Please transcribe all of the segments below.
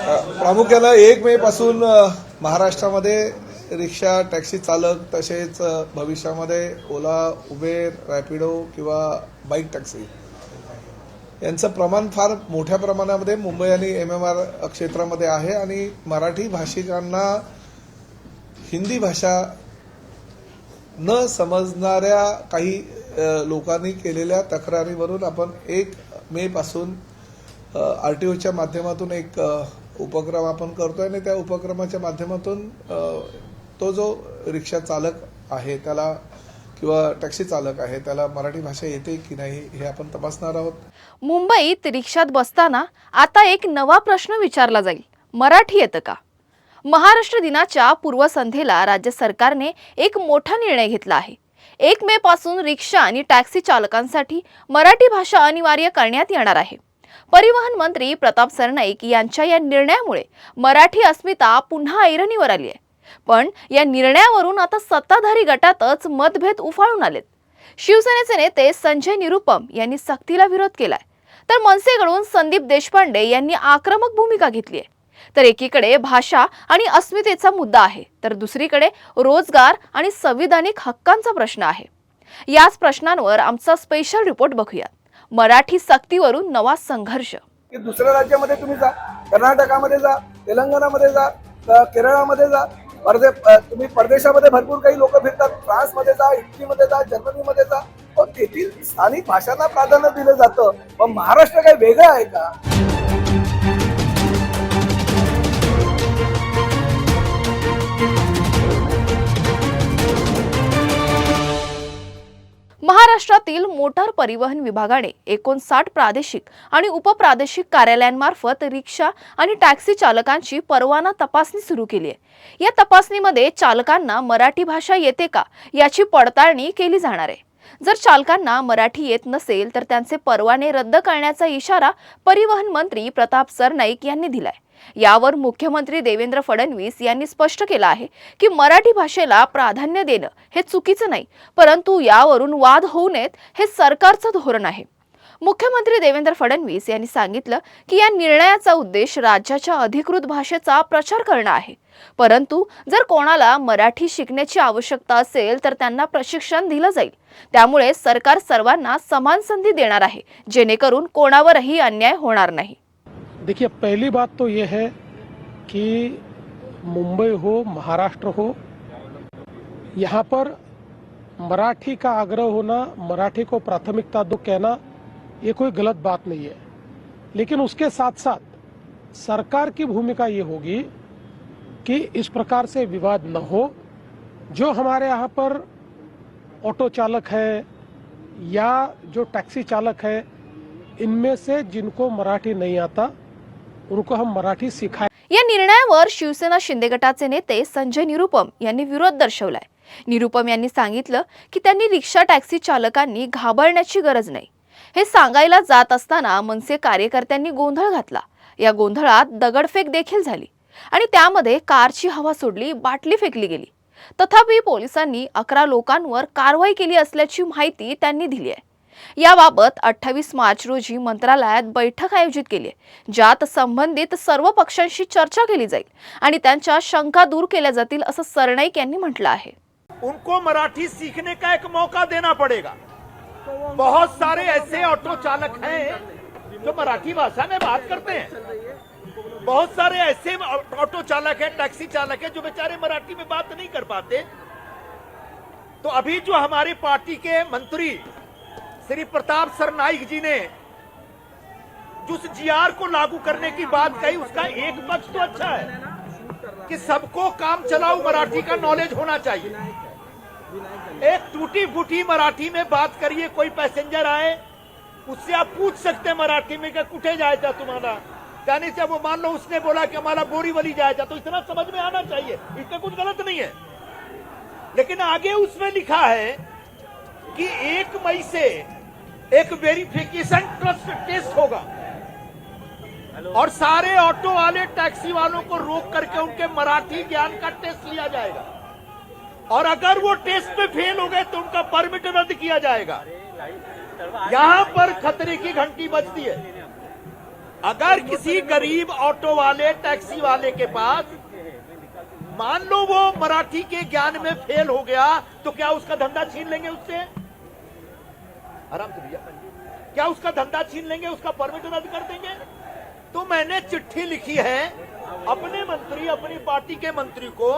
प्रामुख्यानं 1 मे पासून महाराष्ट्रामध्ये रिक्षा, टॅक्सी चालक तसेच भविष्यामध्ये ओला, उबेर, रॅपिडो किंवा बाईक टॅक्सी यांचं प्रमाण फार मोठ्या प्रमाणामध्ये मुंबई आणि MMR क्षेत्रामध्ये आहे आणि मराठी भाषिकांना हिंदी भाषा न समजणाऱ्या काही लोकांनी केलेल्या तक्रारीवरून आपण 1 मे पासून RTOच्या माध्यमातून एक उपक्रम आपण करतोय आणि त्या उपक्रमाच्या माध्यमातून तो जो रिक्षा चालक आहे त्याला किंवा टॅक्सी चालक आहे त्याला मराठी भाषा येते की नाही हे आपण तपासणार आहोत। मुंबईत रिक्षात बसताना आता एक नवा प्रश्न विचारला जाईल, मराठी येतं का? महाराष्ट्र दिनाच्या पूर्वसंध्येला राज्य सरकारने एक मोठा निर्णय घेतला आहे। 1 मे पासून रिक्षा आणि टॅक्सी चालकांसाठी मराठी भाषा अनिवार्य करण्यात येणार आहे। परिवहन मंत्री प्रताप सरनाईक यांच्या या निर्णयामुळे मराठी अस्मिता पुन्हा ऐरणीवर आली आहे। पण या निर्णयावरून आता सत्ताधारी गटातच मतभेद उफाळून आलेत। शिवसेनेचे नेते संजय निरुपम यांनी सक्तीला विरोध केलाय, तर मनसेकडून संदीप देशपांडे यांनी आक्रमक भूमिका घेतली आहे। तर एकीकडे भाषा आणि अस्मितेचा मुद्दा आहे, तर दुसरीकडे रोजगार आणि संविधानिक हक्कांचा प्रश्न आहे। याच प्रश्नांवर आमचा स्पेशल रिपोर्ट बघूया। मराठी सक्तीवरून नवा संघर्ष। दुसऱ्या राज्यामध्ये तुम्ही जा, कर्नाटकामध्ये जा, तेलंगणामध्ये जा, केरळामध्ये जा, तुम्ही परदेशामध्ये भरपूर काही लोक फिरतात, फ्रान्समध्ये जा, इटलीमध्ये जा, जर्मनीमध्ये जा, पण तेथील स्थानिक भाषांना प्राधान्य दिलं जातं। पण महाराष्ट्र काही वेगळं आहे का? महाराष्ट्रातील मोटार परिवहन विभागाने 59 प्रादेशिक आणि उपप्रादेशिक कार्यालयांमार्फत रिक्षा आणि टॅक्सी चालकांची परवाना तपासणी सुरू केली आहे। या तपासणीमध्ये चालकांना मराठी भाषा येते का याची पडताळणी केली जाणार आहे। जर चालकांना मराठी येत नसेल तर त्यांचे परवाने रद्द करण्याचा इशारा परिवहन मंत्री प्रताप सरनाईक यांनी दिलाय। यावर मुख्यमंत्री देवेंद्र फडणवीस यांनी स्पष्ट केलं आहे की मराठी भाषेला प्राधान्य देणं हे चुकीचं नाही, परंतु यावरून वाद होऊ नयेत हे सरकारचं धोरण आहे। मुख्यमंत्री देवेंद्र फडणवीस यांनी सांगितलं की या निर्णयाचा उद्देश राज्याच्या अधिकृत भाषेचा प्रचार करणं आहे, परंतु जर कोणाला मराठी शिकण्याची आवश्यकता असेल तर त्यांना प्रशिक्षण दिलं जाईल। त्यामुळे सरकार सर्वांना समान संधी देणार आहे, जेणेकरून कोणावरही अन्याय होणार नाही। देखिए, पहली बात तो ये है कि मुंबई हो, महाराष्ट्र हो, यहाँ पर मराठी का आग्रह होना, मराठी को प्राथमिकता दो कहना, ये कोई गलत बात नहीं है। लेकिन उसके साथ साथ सरकार की भूमिका ये होगी कि इस प्रकार से विवाद न हो। जो हमारे यहाँ पर ऑटो चालक है या जो टैक्सी चालक है, इनमें से जिनको मराठी नहीं आता उनको हम मराठी सिखाएं। या निर्णयावर शिवसेना शिंदे गटाचे नेते संजय निरुपम यांनी विरोध दर्शवलाय। निरुपम यांनी सांगितलं की त्यांनी रिक्षा टॅक्सी चालकांनी घाबरण्याची गरज नाही। हे सांगायला जात असताना मनसे कार्यकर्त्यांनी गोंधळ घातला। या गोंधळात दगडफेक देखील झाली आणि त्यामध्ये कारची हवा सोडली, बाटली फेकली गेली। तथापि पोलिसांनी 11 लोकांवर कारवाई केली असल्याची माहिती त्यांनी दिली आहे। याबाबत 28 मार्च रोजी मंत्रालयात बैठक आयोजित केली आहे, ज्यात संबंधित सर्व पक्षांशी चर्चा केली जाईल आणि त्यांच्या शंका दूर केल्या जातील असं सरनाईक यांनी म्हटलं आहे। उनको मराठी सीखने का एक मौका देना पड़ेगा। बहुत सारे ऐसे ऑटो चालक हैं जो मराठी भाषा में बात करते हैं। बहुत सारे ऐसे ऑटो चालक हैं, टैक्सी चालक हैं जो बेचारे मराठी में बात नहीं कर पाते। तो अभी जो हमारी पार्टी के मंत्री श्री प्रताप सरनाईक जी ने जिस GR को लागू करने की बात कही, उसका एक पक्ष तो अच्छा है कि सबको काम चलाऊ मराठी का नॉलेज होना चाहिए। एक टूटी फूटी मराठी में बात करिए, कोई पैसेंजर आए उससे आप पूछ सकते हैं मराठी में कि कुठे जायचा तुम्हारा, यानी से वो मान लो उसने बोला कि हमारा बोरीवली जायचा, तो इतना समझ में आना चाहिए, इसमें कुछ गलत नहीं है। लेकिन आगे उसमें लिखा है कि 1 मई से एक वेरिफिकेशन ट्रस्ट टेस्ट होगा और सारे ऑटो वाले, टैक्सी वालों को रोक करके उनके मराठी ज्ञान का टेस्ट लिया जाएगा और अगर वो टेस्ट में फेल हो गए तो उनका परमिट रद्द किया जाएगा। यहां पर खतरे की घंटी बजती है। अगर किसी गरीब ऑटो वाले टैक्सी वाले के पास मान लो वो मराठी के ज्ञान में फेल हो गया तो क्या उसका धंधा छीन लेंगे उससे? आराम से भैया, क्या उसका धंधा छीन लेंगे, उसका परमिट रद्द कर देंगे? तो मैंने चिट्ठी लिखी है अपने मंत्री, अपनी पार्टी के मंत्री को,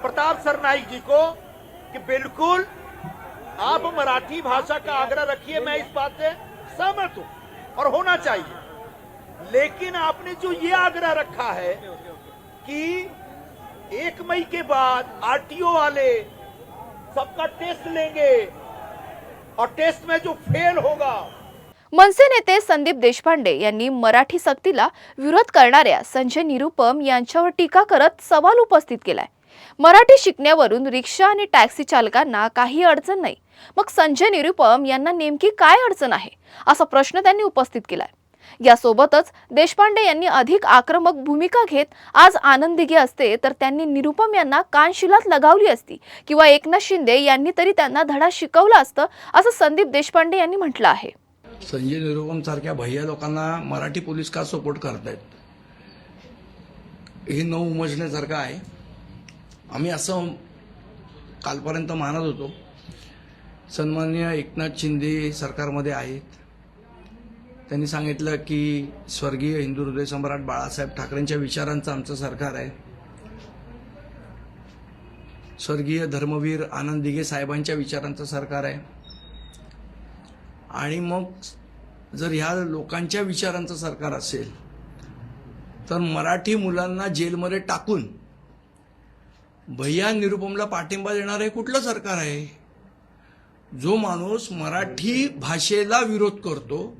प्रताप सरनाईक जी को, कि बिल्कुल आप मराठी भाषा का आग्रह रखिए, मैं इस बात से सहमत हूं और होना चाहिए। लेकिन आपने जो ये आग्रह रखा है कि 1 मई के बाद आरटीओ वाले सबका टेस्ट लेंगे और टेस्ट में जो फेल होगा। मनसे नेते संदीप देशपांडे यांनी मराठी सक्तीला विरोध करणाऱ्या संजय निरुपम यांच्यावर टीका करत सवाल उपस्थित केलाय। मराठी शिकण्यावरून रिक्षा आणि टॅक्सी चालकांना काही अडचण नाही, मग संजय निरुपम यांना नेमकी काय अडचण आहे असा प्रश्न त्यांनी उपस्थित केलाय। यासोबतच देशपांडे यांनी अधिक आक्रमक भूमिका घेत आज आनंद दिघे असते तर त्यांनी निरुपम यांना कानशिलात लगावली असती किंवा एकनाथ शिंदे यांनी तरी त्यांना धडा शिकवला असतं असं संदीप देशपांडे यांनी म्हटलं आहे। संजय निरुपम सारख्या भैया लोकांना मराठी पोलीस का सपोर्ट करतायत हे न उमजण्यासारखं आहे। आम्ही असं कालपर्यंत मानत होतो। सन्माननीय एकनाथ शिंदे सरकारमध्ये आहेत, त्यांनी सांगितलं की स्वर्गीय हिंदू हृदय सम्राट बाळासाहेब ठाकरेंच्या विचारांचं आमचं सरकार आहे। स्वर्गीय धर्मवीर आनंद दिघे साहेबांच्या विचारांचं सरकार आहे। आणि मग जर ह्या लोकांच्या विचारांचं सरकार असेल तर मराठी मुलांना जेलमध्ये टाकून भैया निरुपमला पाठिंबा देणारे कुठलं सरकार आहे? जो माणूस मराठी भाषेला विरोध करतो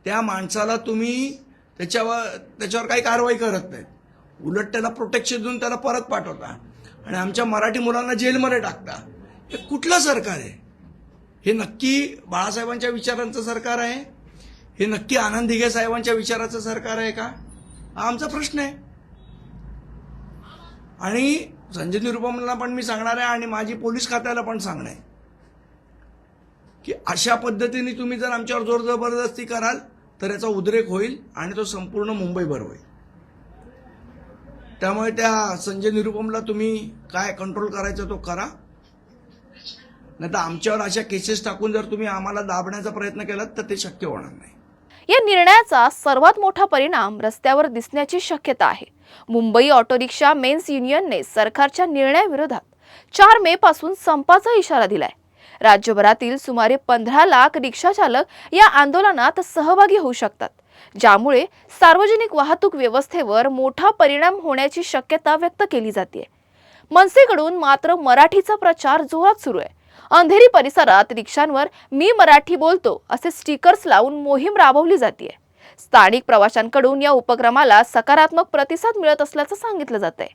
त्या माणसाला तुम्ही त्याच्यावर काही कारवाई करत नाहीत, उलट त्याला प्रोटेक्शन देऊन त्याला परत पाठवता आणि आमच्या मराठी मुलांना जेलमध्ये टाकता। हे कुठलं सरकार आहे? हे नक्की बाळासाहेबांच्या विचारांचं सरकार आहे? हे नक्की आनंद दिघे साहेबांच्या विचाराचं सरकार आहे का? हा आमचा प्रश्न आहे। आणि संजय निरुपमला पण मी सांगणार आहे आणि माझी पोलीस खात्याला पण सांगणं आहे की अशा पद्धतीने तुम्ही जर आमच्यावर जोर जबरदस्ती कराल तर याचा उद्रेक होईल आणि तो संपूर्ण मुंबईभर होईल। त्यामुळे त्या संजय निरुपमला तुम्ही काय कंट्रोल करायचं तो करा, नाही तर आमच्यावर अशा केसेस टाकून जर तुम्ही आम्हाला दाबण्याचा प्रयत्न केलात तर ते शक्य होणार नाही। या निर्णयाचा सर्वात मोठा परिणाम रस्त्यावर दिसण्याची शक्यता आहे। मुंबई ऑटो रिक्षा मेन्स युनियनने सरकारच्या निर्णयाविरोधात 4 मे पासून संपाचा इशारा दिलाय। राज्यभरातील सुमारे 15 लाख रिक्षा चालक या आंदोलनात सहभागी होऊ शकतात, ज्यामुळे सार्वजनिक वाहतूक व्यवस्थेवर मोठा परिणाम होण्याची शक्यता व्यक्त केली जाते। मनसेकडून मात्र मराठीचा प्रचार जोरात सुरू आहे। अंधेरी परिसरात रिक्षांवर मी मराठी बोलतो असे स्टिकर्स लावून मोहीम राबवली जाते। स्थानिक प्रवाशांकडून या उपक्रमाला सकारात्मक प्रतिसाद मिळत असल्याचं सांगितलं जातंय।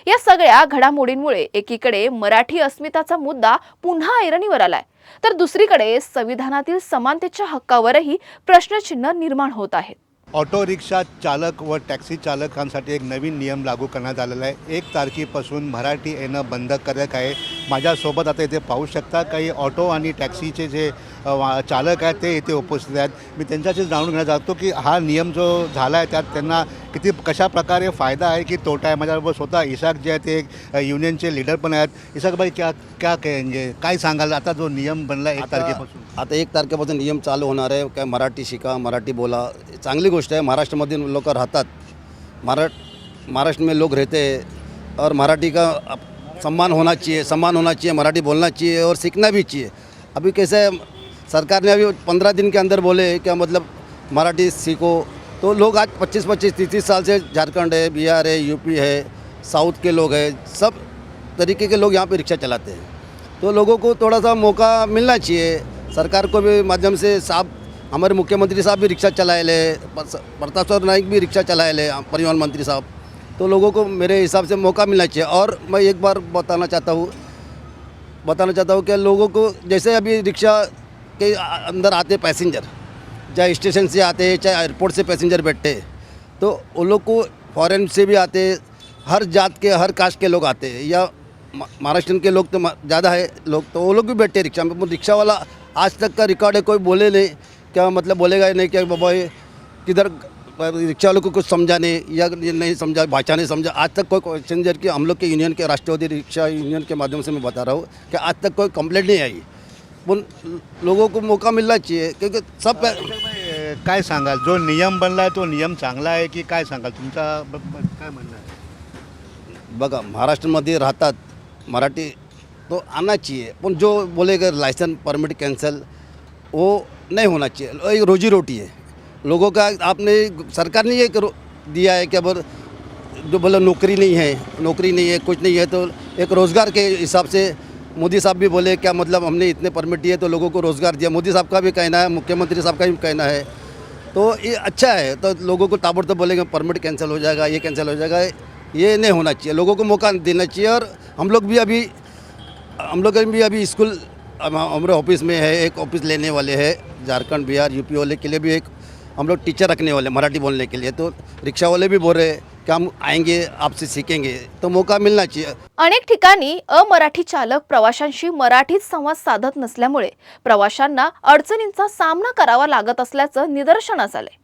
या सगळ्या घडामोडींमुळे एकीकडे मराठी अस्मिताचा मुद्दा पुन्हा ऐरणीवर आलाय, तर दुसरीकडे संविधानातील समानतेच्या हक्कावरही प्रश्नचिन्ह निर्माण होत आहेत। ऑटो रिक्षा चालक व टॅक्सी चालकांसाठी एक नवीन नियम लागू करण्यात आलेला आहे। 1 तारखेपासून मराठी येणं बंद करण्यात आहे। माझ्यासोबत आता इथे पाहू शकता काही ऑटो आणि टॅक्सीचे जे चालक आहेत ते इथे उपस्थित आहेत। मी त्यांच्याशी जाणून घेण्यात जातो की हा नियम जो झाला आहे त्यात त्यांना किती कशा प्रकारे फायदा आहे की तोटा आहे। माझ्याबरोबर स्वतः इसाक जे आहेत ते युनियनचे लीडर पण आहेत। इसाक भाई क्या कहेंगे, काय सांगाल आता जो नियम बनला 1 तारखेपासून? आता 1 तारखेपासून नियम चालू होणार आहे। काय मराठी शिका, मराठी बोला, चांगली गोष्ट है। महाराष्ट्र में लोग रहतात, महाराष्ट्र में लोग रहते हैं और मराठी का सम्मान होना चाहिए, मराठी बोलना चाहिए और सीखना भी चाहिए। अभी कैसे है, सरकार ने अभी 15 दिन के अंदर बोले क्या मतलब मराठी सीखो, तो लोग आज 25-25, 30 साल से झारखंड है, बिहार है, यूपी है, साउथ के लोग हैं, सब तरीके के लोग यहाँ पे रिक्शा चलाते हैं। तो लोगों को थोड़ा सा मौका मिलना चाहिए। सरकार को भी माध्यम से साहब, हमारे मुख्यमंत्री साहब भी रिक्शा चलाए ले, प्रताप सरनाईक भी रिक्शा चलाए ले, परिवहन मंत्री साहब, तो लोगों को मेरे हिसाब से मौका मिलना चाहिए। और मैं एक बार बताना चाहता हूँ कि लोगों को जैसे अभी रिक्शा के अंदर आते पैसेंजर, चाहे स्टेशन से आते हैं चाहे एयरपोर्ट से पैसेंजर बैठते हैं, तो उन लोग को फॉरेन से भी आते, हर जात के हर कास्ट के लोग आते हैं, या महाराष्ट्र के लोग तो ज़्यादा है लोग, तो वो लोग भी बैठते हैं रिक्शा में। रिक्शा वाला आज तक का रिकॉर्ड है, कोई बोले नहीं, क्या मतलब बोलेगा ही नहीं कि बाबा किधर रिक्शा वालों को कुछ समझाने या नहीं समझा, भाषा नहीं समझा, आज तक कोई क्वेश्चन कि हम लोग के यूनियन के राष्ट्रवादी रिक्शा यूनियन के माध्यम से मैं बता रहा हूँ कि आज तक कोई कंप्लेंट नहीं आई। उन लोगों को मौका मिलना चाहिए क्योंकि सब काय सांगाल, जो नियम बनला आहे तो नियम चांगला आहे की काय सांगाल, तुमचा काय म्हणणं आहे? बघा, महाराष्ट्रामध्ये राहतात मराठी तो आना चाहिए, पण जो बोलेगा लाइसेंस परमिट कैंसिल वो नहीं होना चाहिए। एक रोजी रोटी है लोगों का। आपने सरकार ने ये दिया है कि अब जो बोला नौकरी नहीं है कुछ नहीं है, तो एक रोज़गार के हिसाब से मोदी साहब भी बोले क्या मतलब हमने इतने परमिट दिए तो लोगों को रोज़गार दिया। मोदी साहब का भी कहना है, मुख्यमंत्री साहब का भी कहना है, तो ये अच्छा है। तो लोगों को ताबड़तोड़ बोलेंगे परमिट कैंसिल हो जाएगा, ये कैंसिल हो जाएगा, ये नहीं होना चाहिए। लोगों को मौका देना चाहिए। और हम लोग भी अभी स्कूल हमारे ऑफिस में है, एक ऑफिस लेने वाले हैं झारखंड बिहार यूपी वाले के लिए भी एक हम लोग टीचर रखने वाले मराठी बोलने के लिए। तो रिक्शा वाले भी बोल रहे हैं कि हम आएंगे आपसे सीखेंगे, तो मौका मिलना चाहिए। अनेक ठिकाणी अमराठी चालक प्रवाशांशी मराठीत संवाद साधत नसल्यामुळे प्रवाशांना अडचणींचा सामना करावा लागत असल्याचं निदर्शनास आले।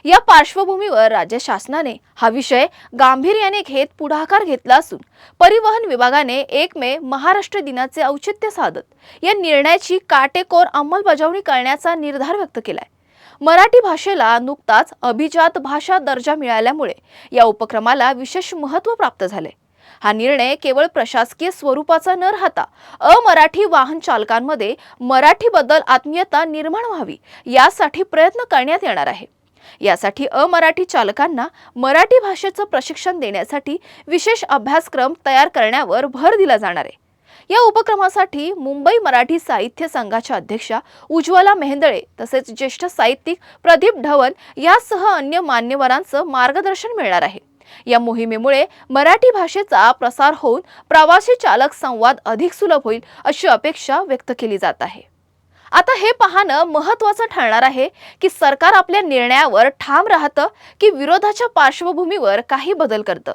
या पार्श्वभूमीवर राज्य शासनाने हा विषय गांभीर्याने घेत पुढाकार घेतला असून परिवहन विभागाने 1 मे महाराष्ट्र दिनाचे औचित्य साधत या निर्णयाची काटेकोर अंमलबजावणी करण्याचा निर्धार व्यक्त केलाय। मराठी भाषेला नुकताच अभिजात भाषा दर्जा मिळाल्यामुळे या उपक्रमाला विशेष महत्त्व प्राप्त झाले। हा निर्णय केवळ प्रशासकीय स्वरूपाचा न राहता अमराठी वाहन चालकांमध्ये मराठीबद्दल आत्मीयता निर्माण व्हावी यासाठी प्रयत्न करण्यात येणार आहे। यासाठी अमराठी चालकांना मराठी भाषेचं प्रशिक्षण देण्यासाठी विशेष अभ्यासक्रम तयार करण्यावर भर दिला जाणार आहे। या उपक्रमासाठी मुंबई मराठी साहित्य संघाच्या अध्यक्षा उज्ज्वला मेहेंदळे तसेच ज्येष्ठ साहित्यिक प्रदीप ढवण यासह अन्य मान्यवरांचं मार्गदर्शन मिळणार आहे। या मोहिमेमुळे मराठी भाषेचा प्रसार होऊन प्रवासी चालक संवाद अधिक सुलभ होईल अशी अपेक्षा व्यक्त केली जात आहे। आता हे पाहणं महत्त्वाचं ठरणार आहे की सरकार आपल्या निर्णयावर ठाम राहतं की विरोधाच्या पार्श्वभूमीवर काही बदल करतं।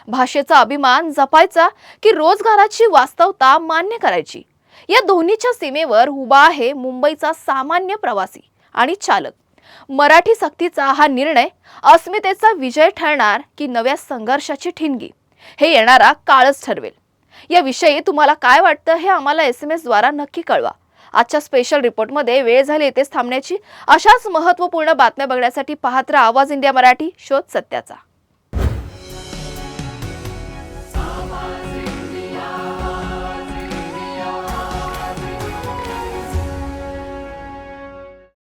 भाषेचा अभिमान जपायचा की रोजगाराची वास्तवता मान्य करायची, या दोन्हीच्या सीमेवर उभा आहे मुंबईचा सामान्य प्रवासी आणि चालक। मराठी सक्तीचा हा निर्णय अस्मितेचा विजय ठरणार की नव्या संघर्षाची ठिणगी, हे येणारा काळच ठरवेल। याविषयी तुम्हाला काय वाटतं हे आम्हाला SMS द्वारा नक्की कळवा। आजच्या स्पेशल रिपोर्टमध्ये वेळ झाली इथेच थांबण्याची। अशाच महत्त्वपूर्ण बातम्या बघण्यासाठी पाहत रहा आवाज इंडिया मराठी, शोध सत्याचा।